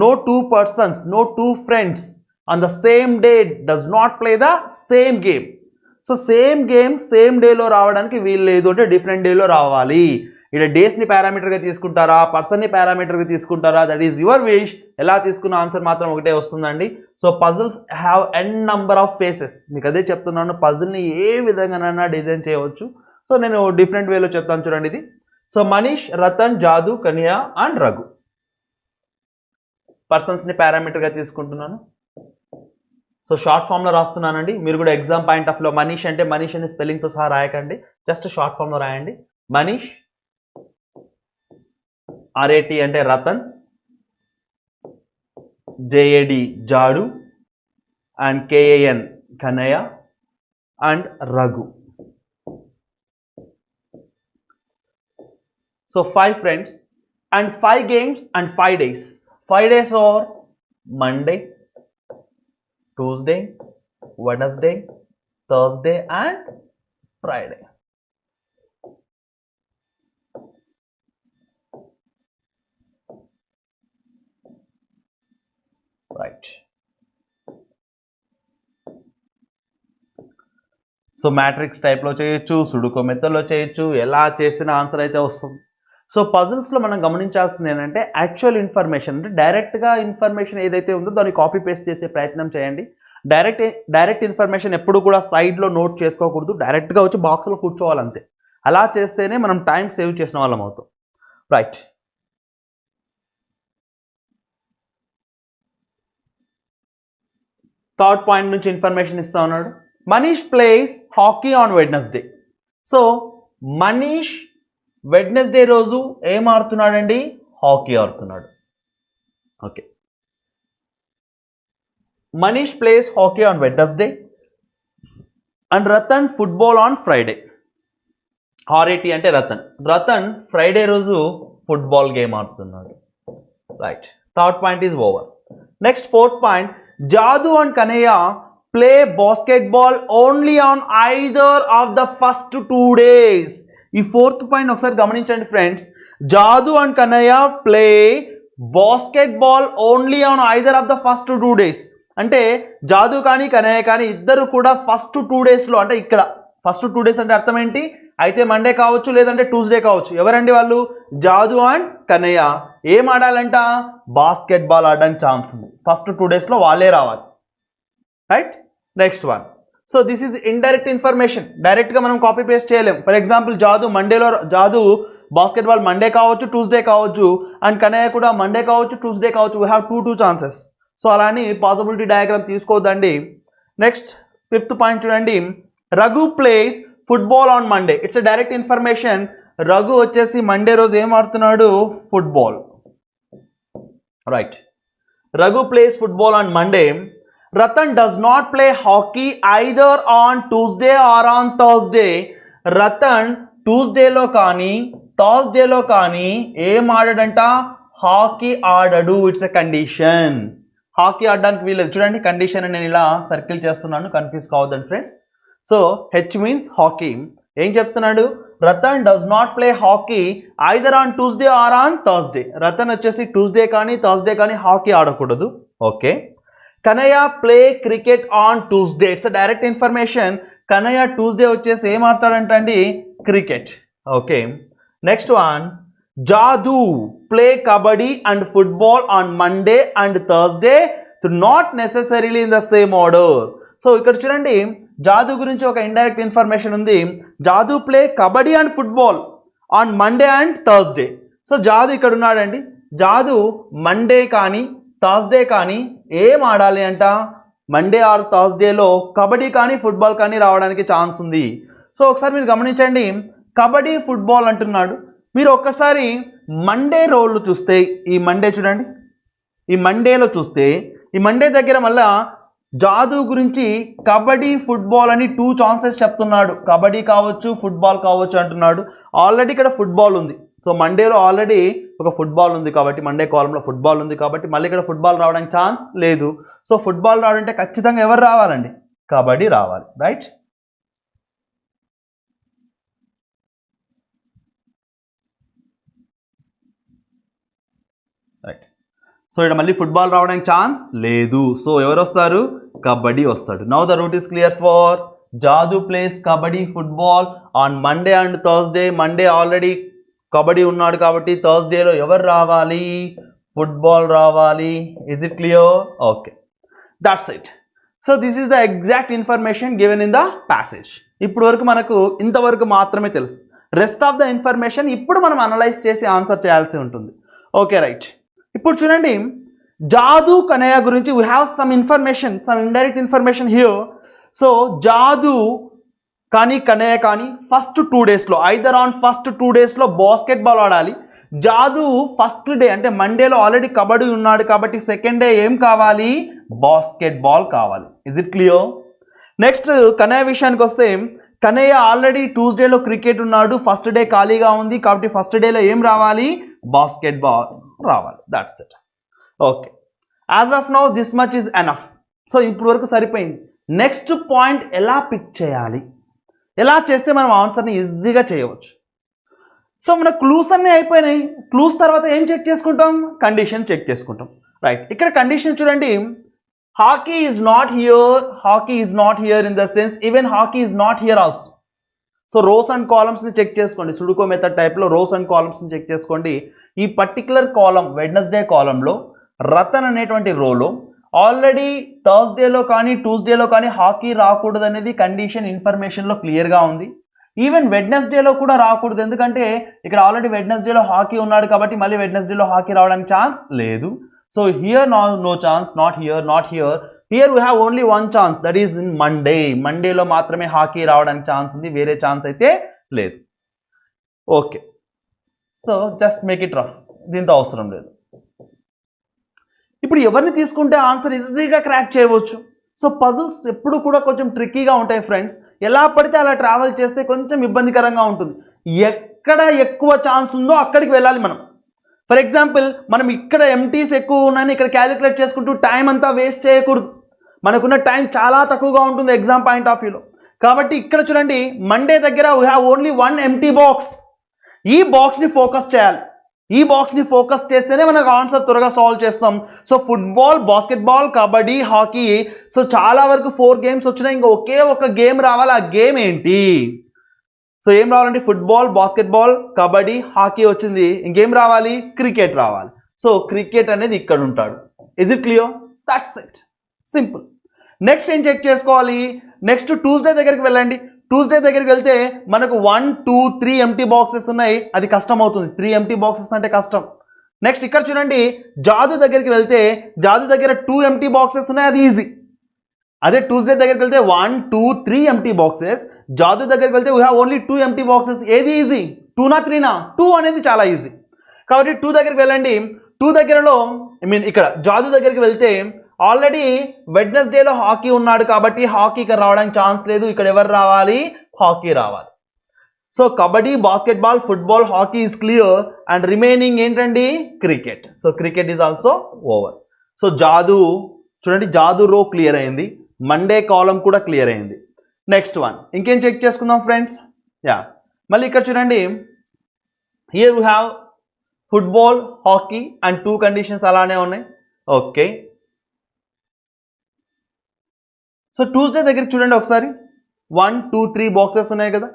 no 2 persons, no 2 friends on the same day does not play the same game. So same game same డేలో రావడానికి వీలు లేదు, అంటే డిఫరెంట్ డేలో రావాలి. ఇక్కడ డేస్ని పారామీటర్గా తీసుకుంటారా, పర్సన్ని పారామీటర్గా తీసుకుంటారా, దట్ ఈస్ యువర్ విష్. ఎలా తీసుకున్న ఆన్సర్ మాత్రం ఒకటే వస్తుందండి. So puzzles have n number of faces. మీకు అదే చెప్తున్నాను, పజిల్ని ఏ విధంగానైనా డిజైన్ చేయవచ్చు. సో నేను డిఫరెంట్ వేలో చెప్తాను చూడండి ఇది. So Manish, Ratan, జాదు, Kanya and Raghu పర్సన్స్ని పారామీటర్గా తీసుకుంటున్నాను. సో షార్ట్ ఫామ్లో రాస్తున్నానండి. మీరు కూడా ఎగ్జామ్ పాయింట్ ఆఫ్ లో మనీష్ అంటే మనీష్ అని స్పెల్లింగ్తో సహా రాయకండి, జస్ట్ షార్ట్ ఫామ్లో రాయండి. మనీష్, RAT అంటే Ratan, JAD Jadu, and KAN, Kanaya and Raghu. So 5 friends and 5 games and 5 days. 5 days are Monday, Tuesday, Wednesday, Thursday and Friday. Right. So matrix టైప్లో చేయొచ్చు, సుడుకో మెథడ్లో చేయొచ్చు, ఎలా చేసిన ఆన్సర్ అయితే వస్తుంది. సో పజిల్స్లో మనం గమనించాల్సింది ఏంటంటే యాక్చువల్ ఇన్ఫర్మేషన్ అంటే డైరెక్ట్గా ఇన్ఫర్మేషన్ ఏదైతే ఉందో దాన్ని కాపీ పేస్ట్ చేసే ప్రయత్నం చేయండి. డైరెక్ట్ ఇన్ఫర్మేషన్ ఎప్పుడు కూడా సైడ్లో నోట్ చేసుకోకూడదు, డైరెక్ట్గా వచ్చి బాక్స్లో కూర్చోవాలంతే. అలా చేస్తేనే మనం టైం సేవ్ చేసిన వాళ్ళం అవుతాం. రైట్. థర్డ్ పాయింట్ నుంచి ఇన్ఫర్మేషన్ ఇస్తా ఉన్నాడు. Manish plays hockey on Wednesday. So Manish Wednesday రోజు ఏం ఆడుతున్నాడండి? హాకీ ఆడుతున్నాడు. Okay. Manish plays hockey on Wednesday and Ratan football on Friday. RAT అంటే రతన్ ఫ్రైడే రోజు ఫుట్బాల్ గేమ్ ఆడుతున్నాడు. Right. Third point is over. Next fourth point, Jadu and Kanaya play basketball only on either of the first 2 days. ఈ fourth point ఒకసారి గమనించండి friends. Jadu and Kanaya play basketball only on either of the first 2 days. అంటే జాదు కానీ కనయ్య కానీ ఇద్దరు కూడా first 2 డేస్లో, అంటే ఇక్కడ ఫస్ట్ 2 డేస్ అంటే అర్థం ఏంటి? అయితే మండే కావచ్చు లేదంటే ట్యూస్డే కావచ్చు. ఎవరండి వాళ్ళు? జాదు అండ్ కనయ్య. ఏం ఆడాలంట? బాస్కెట్బాల్ ఆడడానికి ఛాన్స్ ఉంది. ఫస్ట్ 2 డేస్లో వాళ్ళే రావాలి. Right. Next one. So this is indirect information. డైరెక్ట్గా మనం కాపీ పేస్ట్ చేయలేం. For example Jadu basketball Monday కావచ్చు ట్యూస్డే కావచ్చు, అండ్ కనయ్య కూడా మండే కావచ్చు ట్యూస్డే కావచ్చు. We have two chances. So అలాని పాసిబిలిటీ డయాగ్రామ్ తీసుకోవద్దండి. నెక్స్ట్ ఫిఫ్త్ పాయింట్ చూడండి. Raghu plays football on Monday. It's a direct information. Raghu వచ్చేసి మండే రోజు ఏం ఆడుతున్నాడు? Football. Right. Raghu plays football on Monday. Ratan does not play hockey either on Tuesday or on Thursday. Ratan ట్యూస్డేలో కానీ థర్స్డేలో కానీ ఏం ఆడాడంట? హాకీ ఆడడు. It's a condition. హాకీ ఆడడానికి వీలేదు. చూడండి కండిషన్ నేను ఇలా సర్కిల్ చేస్తున్నాను, కన్ఫ్యూజ్ కావద్దండి friends. So H means hockey. ఏం చెప్తున్నాడు? Ratan does not play hockey either on Tuesday or on Thursday. Ratan వచ్చేసి ట్యూస్డే కానీ థర్స్డే కానీ హాకీ ఆడకూడదు. Okay. Kanhaiya play cricket on Tuesday. It's a direct information. Kanhaiya Tuesday వచ్చేసి ఏం ఆడతాడంటండి? Cricket. Okay. Next one, Jadu play kabaddi and football on Monday and Thursday, not necessarily in the same order. So ఇక్కడ చూడండి జాదు గురించి ఒక ఇండైరెక్ట్ ఇన్ఫర్మేషన్ ఉంది. Jadu play kabaddi and football on Monday and Thursday. So Jadu ఇక్కడ ఉన్నాడండి. జాదు మండే కానీ థర్స్డే కానీ ఏం ఆడాలి అంట? మండే ఆర్ థర్స్డేలో కబడ్డీ కానీ ఫుట్బాల్ కానీ రావడానికి ఛాన్స్ ఉంది. సో ఒకసారి మీరు గమనించండి, కబడ్డీ ఫుట్బాల్ అంటున్నాడు. మీరు ఒక్కసారి మండే రోల్ చూస్తే, ఈ మండే చూడండి, ఈ మండేలో చూస్తే ఈ మండే దగ్గర మళ్ళా జాదు గురించి కబడ్డీ ఫుట్బాల్ అని 2 ఛాన్సెస్ చెప్తున్నాడు. కబడ్డీ కావచ్చు ఫుట్బాల్ కావచ్చు అంటున్నాడు. ఆల్రెడీ ఇక్కడ ఫుట్బాల్ ఉంది. సో మండేలో ఆల్రెడీ ఒక ఫుట్బాల్ ఉంది కాబట్టి, మండే కాలంలో ఫుట్బాల్ ఉంది కాబట్టి మళ్ళీ ఇక్కడ ఫుట్బాల్ రావడానికి ఛాన్స్ లేదు. సో ఫుట్బాల్ రావాలంటే ఖచ్చితంగా ఎవరు రావాలండి? కబడ్డీ రావాలి. రైట్. రైట్. సో ఇక్కడ మళ్ళీ ఫుట్బాల్ రావడానికి ఛాన్స్ లేదు. సో ఎవరు వస్తారు? కబడ్డీ వస్తాడు. Now the route is clear for Jadu plays kabaddi football on Monday and Thursday. Monday already kabaddi ఉన్నాడు కాబట్టి థర్స్డేలో ఎవరు రావాలి? ఫుట్బాల్ రావాలి. Is it clear? Okay, that's it. So this is the exact information given in the passage. ఇప్పుడు వరకు మనకు ఇంతవరకు మాత్రమే తెలుసు. రెస్ట్ ఆఫ్ ద ఇన్ఫర్మేషన్ ఇప్పుడు మనం అనలైజ్ చేసి ఆన్సర్ చేయాల్సి ఉంటుంది. Okay, right. ఇప్పుడు చూడండి, జాదు కనయ్య గురించి we have some information, some indirect information here. So Jadu కానీ కనయ్య కానీ ఫస్ట్ 2 డేస్లో ఐదర్ ఆన్ ఫస్ట్ 2 డేస్లో బాస్కెట్బాల్ ఆడాలి. జాదు ఫస్ట్ డే అంటే మండేలో ఆల్రెడీ కబడ్డీ ఉన్నాడు కాబట్టి సెకండ్ డే ఏం కావాలి, బాస్కెట్ బాల్ కావాలి. Is it clear? Next Kanayya విషయానికి వస్తే కనయ్య ఆల్రెడీ ట్యూస్డేలో క్రికెట్ ఉన్నాడు, ఫస్ట్ డే ఖాళీగా ఉంది కాబట్టి ఫస్ట్ డేలో ఏం రావాలి, బాస్కెట్ బాల్ రావాలి. That's it. Okay, as of now this much is enough. So ఇప్పుడు వరకు సరిపోయింది. నెక్స్ట్ పాయింట్ ఎలా పిక్ చేయాలి, ఎలా చేస్తే మనం ఆన్సర్ని ఈజీగా చేయవచ్చు. సో మన క్లూస్ అన్నీ అయిపోయినాయి. క్లూస్ తర్వాత ఏం చెక్ చేసుకుంటాం, కండిషన్ చెక్ చేసుకుంటాం. రైట్, ఇక్కడ కండిషన్ చూడండి, hockey is not here, hockey is not here in the sense even hockey is not here also. So rows and కాలమ్స్ని చెక్ చేసుకోండి, సుడుకో మెథడ్ టైప్లో రోస్ అండ్ కాలమ్స్ని చెక్ చేసుకోండి. ఈ పర్టికులర్ కాలం Wednesday కాలంలో రతన్ అనేటువంటి రోలో ఆల్రెడీ థర్స్డేలో కానీ ట్యూస్డేలో కానీ హాకీ రాకూడదు అనేది కండిషన్ ఇన్ఫర్మేషన్లో క్లియర్గా ఉంది. ఈవెన్ వెడ్నెస్డేలో కూడా రాకూడదు, ఎందుకంటే ఇక్కడ ఆల్రెడీ వెడ్నెస్డేలో హాకీ ఉన్నాడు కాబట్టి మళ్ళీ వెడ్నెస్డేలో హాకీ రావడానికి ఛాన్స్ లేదు. So here no chance, not here, not here. Here we have only one chance, that is in Monday. మండేలో మాత్రమే హాకీ రావడానికి ఛాన్స్ ఉంది, వేరే ఛాన్స్ అయితే లేదు. Okay, so just make it rough, దీంతో అవసరం లేదు. ఇప్పుడు ఎవరిని తీసుకుంటే ఆన్సర్ ఈజీగా క్రాక్ చేయవచ్చు. సో పజిల్స్ ఎప్పుడు కూడా కొంచెం ట్రిక్కీగా ఉంటాయి ఫ్రెండ్స్. ఎలా పడితే అలా ట్రావెల్ చేస్తే కొంచెం ఇబ్బందికరంగా ఉంటుంది. ఎక్కడ ఎక్కువ ఛాన్స్ ఉందో అక్కడికి వెళ్ళాలి మనం. ఫర్ ఎగ్జాంపుల్, మనం ఇక్కడ ఎంటీస్ ఎక్కువ ఉన్నాయని ఇక్కడ క్యాలిక్యులేట్ చేసుకుంటూ టైం అంతా వేస్ట్ చేయకూడదు. మనకున్న టైం చాలా తక్కువగా ఉంటుంది ఎగ్జామ్ పాయింట్ ఆఫ్ వ్యూలో. కాబట్టి ఇక్కడ చూడండి, మండే దగ్గర we have only one empty box. ఈ బాక్స్ని ఫోకస్ చేయాలి. ఈ బాక్స్ని ఫోకస్ చేస్తేనే మనకు ఆన్సర్ త్వరగా సాల్వ్ చేస్తాం. So football, basketball, kabaddi, hockey, so చాలా వరకు 4 గేమ్స్ వచ్చినాయి. ఇంకా ఒకే ఒక గేమ్ రావాలి. ఆ గేమ్ ఏంటి? సో ఏం రావాలంటే ఫుట్బాల్, బాస్కెట్బాల్, కబడ్డీ, హాకీ వచ్చింది. ఇంకేం రావాలి? క్రికెట్ రావాలి. సో క్రికెట్ అనేది ఇక్కడ ఉంటాడు. Is it clear? That's it, simple. Next ఏం చెక్ చేసుకోవాలి? నెక్స్ట్ ట్యూస్డే దగ్గరికి వెళ్ళండి. ట్యూస్డే దగ్గరికి వెళ్తే మనకు 1, 2, 3 ఎంటీ బాక్సెస్ ఉన్నాయి. అది కష్టం అవుతుంది, 3 ఎంటీ బాక్సెస్ అంటే కష్టం. నెక్స్ట్ ఇక్కడ చూడండి, జాదు దగ్గరికి వెళ్తే జాదు దగ్గర 2 ఎంటీ బాక్సెస్ ఉన్నాయి, అది ఈజీ. అదే ట్యూస్డే దగ్గరికి వెళ్తే 1, 2, 3 ఎంటీ బాక్సెస్. జాదు దగ్గరికి వెళ్తే we have only 2 empty boxes. ఏది ఈజీ? 2నా 3నా? 2 అనేది చాలా ఈజీ. కాబట్టి 2 దగ్గరికి వెళ్ళండి. 2 దగ్గరలో ఇక్కడ జాదు దగ్గరికి వెళ్తే ఆల్రెడీ వెడ్నెస్డేలో హాకీ ఉన్నాడు కాబట్టి హాకీ ఇక్కడ రావడానికి ఛాన్స్ లేదు. ఇక్కడ ఎవరు రావాలి? హాకీ రావాలి. So kabaddi, basketball, football, hockey is clear and remaining ఏంటండి? Cricket. So cricket is also over. So Jadu చూడండి, జాదు రో క్లియర్ అయింది, మండే కాలం కూడా క్లియర్ అయింది. నెక్స్ట్ వన్ ఇంకేం చెక్ చేసుకుందాం ఫ్రెండ్స్. యా, మళ్ళీ ఇక్కడ చూడండి, here we have football, hockey and 2 conditions అలానే ఉన్నాయి. ఓకే, సో ట్యూస్డే దగ్గరికి చూడండి ఒకసారి, 1, 2, 3 బాక్సెస్ ఉన్నాయి కదా.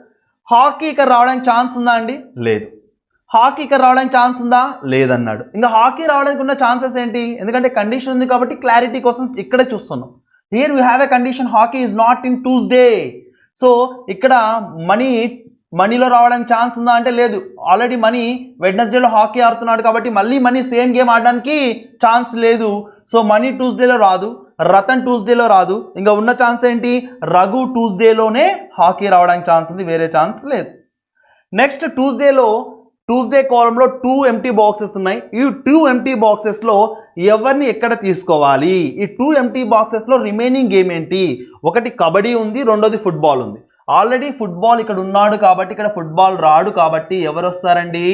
హాకీ ఇక్కడ రావడానికి ఛాన్స్ ఉందా అండి? లేదు. హాకీ ఇక్కడ రావడానికి ఛాన్స్ ఉందా? లేదన్నాడు. ఇంకా హాకీ రావడానికి ఉన్న ఛాన్సెస్ ఏంటి? ఎందుకంటే కండిషన్ ఉంది కాబట్టి క్లారిటీ కోసం ఇక్కడే చూస్తున్నాం. Here we have a condition, hockey is not in Tuesday. So ఇక్కడ మనీలో రావడానికి ఛాన్స్ ఉందా అంటే లేదు. ఆల్రెడీ మనీ వెడ్నెస్డేలో హాకీ ఆడుతున్నాడు కాబట్టి మళ్ళీ మనీ సేమ్ గేమ్ ఆడడానికి ఛాన్స్ లేదు. సో మనీ ట్యూస్డేలో రాదు, రతన్ ట్యూస్డేలో రాదు. ఇంకా ఉన్న ఛాన్స్ ఏంటి? రఘు ట్యూస్డేలోనే హాకీ రావడానికి ఛాన్స్ ఉంది, వేరే ఛాన్స్ లేదు. నెక్స్ట్ ట్యూస్డే కాలంలో 2 ఎంటీ బాక్సెస్ ఉన్నాయి. ఈ 2 ఎంటీ బాక్సెస్లో ఎవరిని ఎక్కడ తీసుకోవాలి? ఈ 2 ఎంటీ బాక్సెస్లో రిమైనింగ్ గేమ్ ఏంటి? ఒకటి కబడ్డీ ఉంది, రెండోది ఫుట్బాల్ ఉంది. ఆల్రెడీ ఫుట్బాల్ ఇక్కడ ఉన్నాడు కాబట్టి ఇక్కడ ఫుట్బాల్ రాడు కాబట్టి ఎవరు వస్తారండి?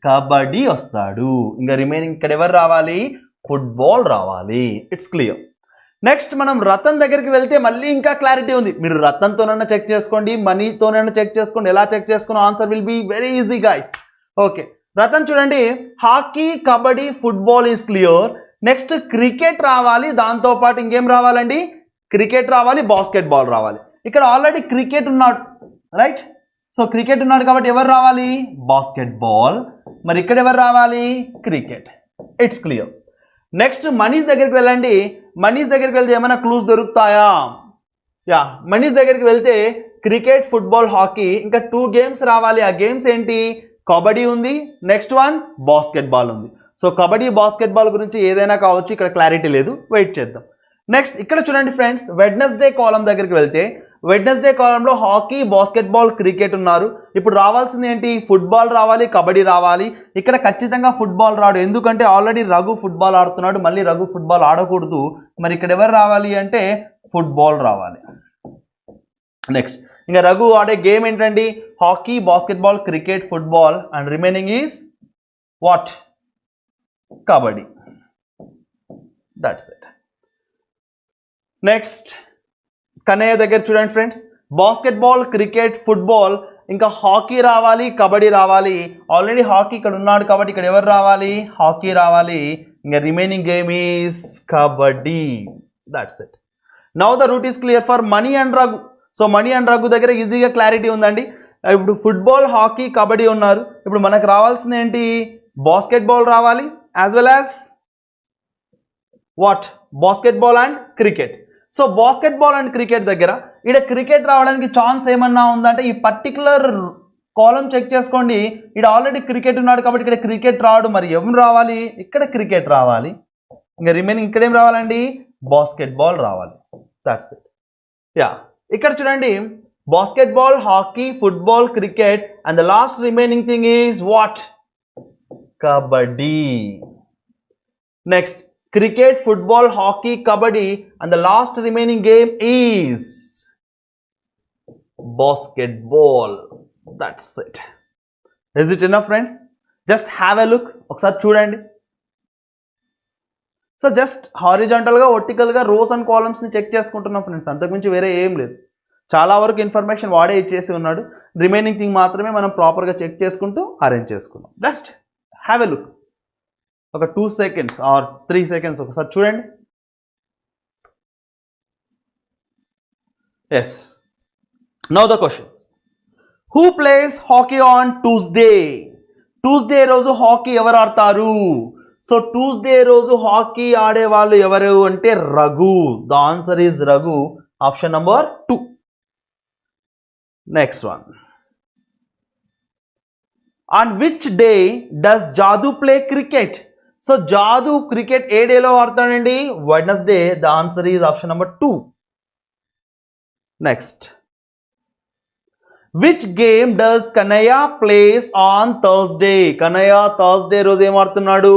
కబడ్డీ వస్తాడు. ఇంకా రిమైనింగ్ ఇక్కడ ఎవరు రావాలి? ఫుట్బాల్ రావాలి. It's clear. నెక్స్ట్ మనం రతన్ దగ్గరికి వెళ్తే మళ్ళీ ఇంకా క్లారిటీ ఉంది. మీరు రతన్తోనైనా చెక్ చేసుకోండి, మనీతోనైనా చెక్ చేసుకోండి. ఎలా చెక్ చేసుకున్న answer will be very easy guys. Okay, Ratan చూడండి, hockey, kabaddi, football is clear. Next cricket రావాలి, దాంతోపాటు ఇంకేం రావాలండి? క్రికెట్ రావాలి, బాస్కెట్బాల్ రావాలి. ఇక్కడ ఆల్రెడీ క్రికెట్ ఉన్నాడు, రైట్? సో క్రికెట్ ఉన్నాడు కాబట్టి ఎవరు రావాలి? బాస్కెట్బాల్. మరి ఇక్కడ ఎవరు రావాలి? Cricket. It's clear. Next Manish దగ్గరికి వెళ్ళండి. మనీష్ దగ్గరికి వెళ్తే ఏమైనా క్లూస్ దొరుకుతాయా? యా, మనీష్ దగ్గరికి వెళ్తే క్రికెట్, ఫుట్బాల్, హాకీ, ఇంకా 2 గేమ్స్ రావాలి. ఆ గేమ్స్ ఏంటి? కబడ్డీ ఉంది, నెక్స్ట్ వన్ బాస్కెట్బాల్ ఉంది. సో కబడ్డీ, బాస్కెట్బాల్ గురించి ఏదైనా కావచ్చు, ఇక్కడ క్లారిటీ లేదు, వెయిట్ చేద్దాం. నెక్స్ట్ ఇక్కడ చూడండి ఫ్రెండ్స్, వెడ్నెస్డే కాలం దగ్గరికి వెళ్తే వెడ్నెస్డే కాలంలో హాకీ, బాస్కెట్బాల్, క్రికెట్ ఉన్నారు. ఇప్పుడు రావాల్సింది ఏంటి? ఫుట్బాల్ రావాలి, కబడ్డీ రావాలి. ఇక్కడ ఖచ్చితంగా ఫుట్బాల్ రాడు, ఎందుకంటే ఆల్రెడీ రఘు ఫుట్బాల్ ఆడుతున్నాడు, మళ్ళీ రఘు ఫుట్బాల్ ఆడకూడదు. మరి ఇక్కడ ఎవరు రావాలి అంటే ఫుట్బాల్ రావాలి. నెక్స్ట్ ఇంకా రఘు ఆడే గేమ్ ఏంటండి? Hockey, basketball, cricket, football and remaining is what? Kabaddi. That's it. Next Kannayya దగ్గర చూడండి ఫ్రెండ్స్, బాస్కెట్బాల్, క్రికెట్, ఫుట్బాల్ ఇంకా హాకీ రావాలి, కబడ్డీ రావాలి. ఆల్రెడీ హాకీ ఇక్కడ ఉన్నాడు కాబట్టి ఇక్కడ ఎవరు రావాలి? హాకీ రావాలి. ఇంకా remaining game is kabaddi. That's it. Now the route is clear for Mani and Raghu. So Mani and Raghu దగ్గర ఈజీగా క్లారిటీ ఉందండి. ఇప్పుడు ఫుట్బాల్, హాకీ, కబడ్డీ ఉన్నారు. ఇప్పుడు మనకు రావాల్సింది ఏంటి? బాస్కెట్బాల్ రావాలి as well as what? Basketball and cricket. So basketball and cricket దగ్గర ఇక్కడ క్రికెట్ రావడానికి ఛాన్స్ ఏమన్నా ఉందంటే ఈ పర్టికులర్ కాలం చెక్ చేసుకోండి. ఇక్కడ ఆల్రెడీ క్రికెట్ ఉన్నాడు కాబట్టి ఇక్కడ క్రికెట్ రాడు. మరి ఎవరు రావాలి? ఇక్కడ క్రికెట్ రావాలి. ఇంకా రిమైనింగ్ ఇక్కడ ఏం రావాలండి? బాస్కెట్బాల్ రావాలి. That's it. యా, ఇక్కడ చూడండి, basketball, hockey, football, cricket and the last remaining thing is what? Kabaddi. Next cricket, football, hockey, kabaddi and the last remaining game is basketball. That's it. Is it enough friends? Just have a look. ఒకసారి చూడండి. So just హారిజాంటల్గా, వర్టికల్గా rows and కాలమ్స్ని చెక్ చేసుకుంటున్నాం friends, అంతకుమించి వేరే ఏం లేదు. చాలా వరకు ఇన్ఫర్మేషన్ వాడే ఇచ్చేసి ఉన్నాడు. రిమైనింగ్ థింగ్ మాత్రమే మనం ప్రాపర్గా చెక్ చేసుకుంటూ అరేంజ్ చేసుకున్నాం. Just have a look. ఒక 2 seconds ఆర్ 3 seconds ఒకసారి చూడండి. Yes, now the questions. Who plays hockey on Tuesday? Tuesday రోజు హాకీ ఎవరు ఆడతారు? సో ట్యూస్డే రోజు హాకీ ఆడే వాళ్ళు ఎవరు అంటే Raghu. The answer is Raghu, option number 2. Next one. On which day does Jadu play cricket? So Jadu cricket ఏ డేలో ఆడతాడండి? Wednesday. The answer is option number 2. Next, which game does Kanhaiya plays on Thursday? Kanhaiya Thursday రోజు ఏం ఆడుతున్నాడు?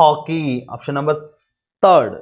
హాకీ. Option number 3.